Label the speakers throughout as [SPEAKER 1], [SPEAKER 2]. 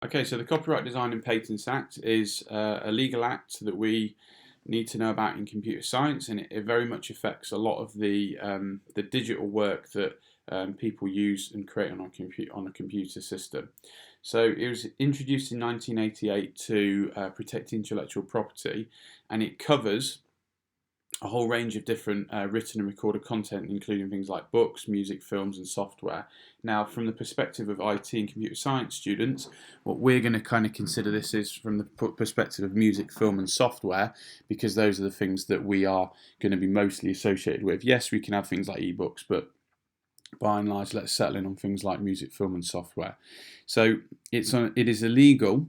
[SPEAKER 1] Okay, so the Copyright Design and Patents Act is a legal act that we need to know about in computer science, and it very much affects a lot of the digital work that people use and create on a computer system. So it was introduced in 1988 to protect intellectual property, and it covers a whole range of different written and recorded content, including things like books, music, films, and software. Now, from the perspective of IT and computer science students, what we're going to kind of consider this is from the perspective of music, film, and software, because those are the things that we are going to be mostly associated with. Yes, we can have things like ebooks, but by and large, let's settle in on things like music, film, and software. So it is illegal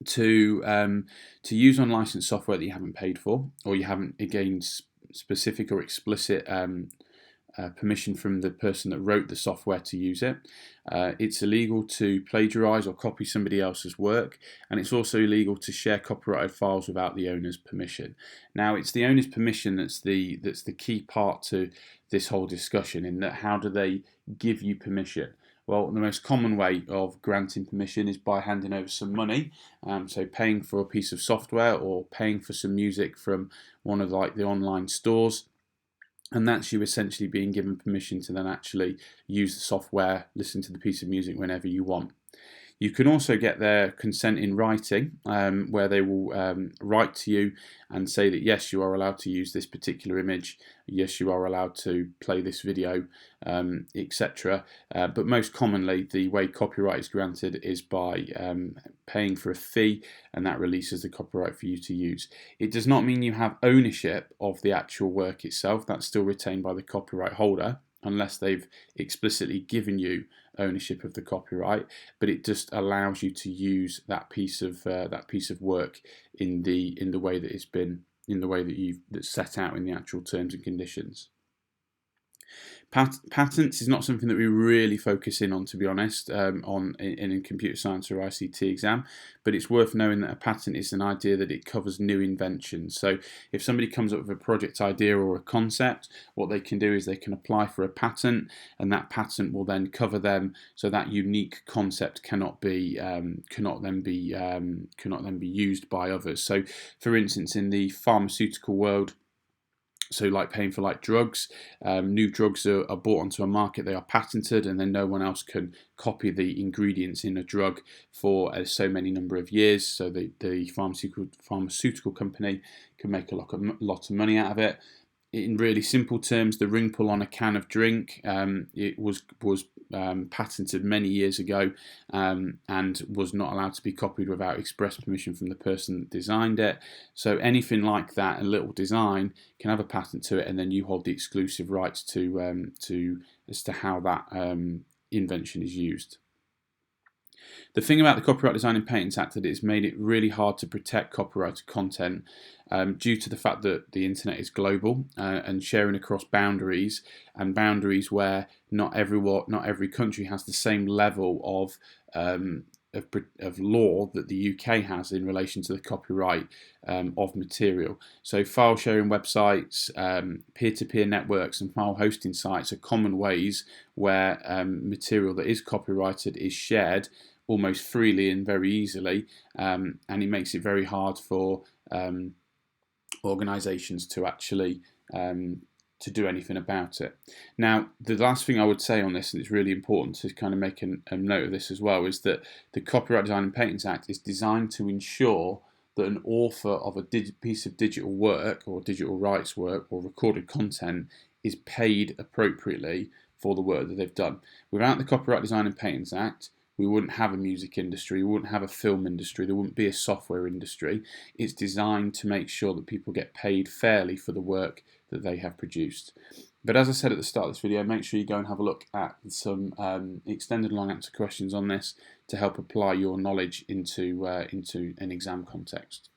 [SPEAKER 1] to use unlicensed software that you haven't paid for, or you haven't gained specific or explicit permission from the person that wrote the software to use it. It's illegal to plagiarize or copy somebody else's work, and it's also illegal to share copyrighted files without the owner's permission. Now, it's the owner's permission that's the key part to this whole discussion, in that how do they give you permission? Well, the most common way of granting permission is by handing over some money, so paying for a piece of software or paying for some music from one of the online stores, and that's you essentially being given permission to then actually use the software, listen to the piece of music whenever you want. You can also get their consent in writing, where they will write to you and say that yes, you are allowed to use this particular image, yes, you are allowed to play this video, etc. But most commonly, the way copyright is granted is by paying for a fee, and that releases the copyright for you to use. It does not mean you have ownership of the actual work itself. That's still retained by the copyright holder, unless they've explicitly given you ownership of the copyright, but it just allows you to use that piece of work in the way that it's been, in the way that that's set out in the actual terms and conditions. Patents is not something that we really focus in on, to be honest, in a computer science or ICT exam, but it's worth knowing that a patent is an idea that it covers new inventions. So if somebody comes up with a project idea or a concept, what they can do is they can apply for a patent, and that patent will then cover them, so that unique concept cannot then be used by others. So, for instance, in the pharmaceutical world, so like paying for like drugs, new drugs are brought onto a market, they are patented, and then no one else can copy the ingredients in a drug for so many number of years. So the pharmaceutical company can make a lot of money out of it. In really simple terms, the ring pull on a can of drink, it was patented many years ago, and was not allowed to be copied without express permission from the person that designed it. So anything like that, a little design, can have a patent to it, and then you hold the exclusive rights to as to how that invention is used. The thing about the Copyright Design and Patents Act that it's made it really hard to protect copyrighted content, due to the fact that the internet is global, and sharing across boundaries, and boundaries where not every country has the same level of law that the UK has in relation to the copyright of material. So file sharing websites, peer-to-peer networks, and file hosting sites are common ways where material that is copyrighted is shared almost freely and very easily, and it makes it very hard for organisations to actually to do anything about it. Now, the last thing I would say on this, and it's really important to kind of make a note of this as well, is that the Copyright Design and Patents Act is designed to ensure that an author of a piece of digital work or digital rights work or recorded content is paid appropriately for the work that they've done. Without the Copyright Design and Patents Act, we wouldn't have a music industry, we wouldn't have a film industry, there wouldn't be a software industry. It's designed to make sure that people get paid fairly for the work that they have produced. But as I said at the start of this video, make sure you go and have a look at some extended long answer questions on this to help apply your knowledge into an exam context.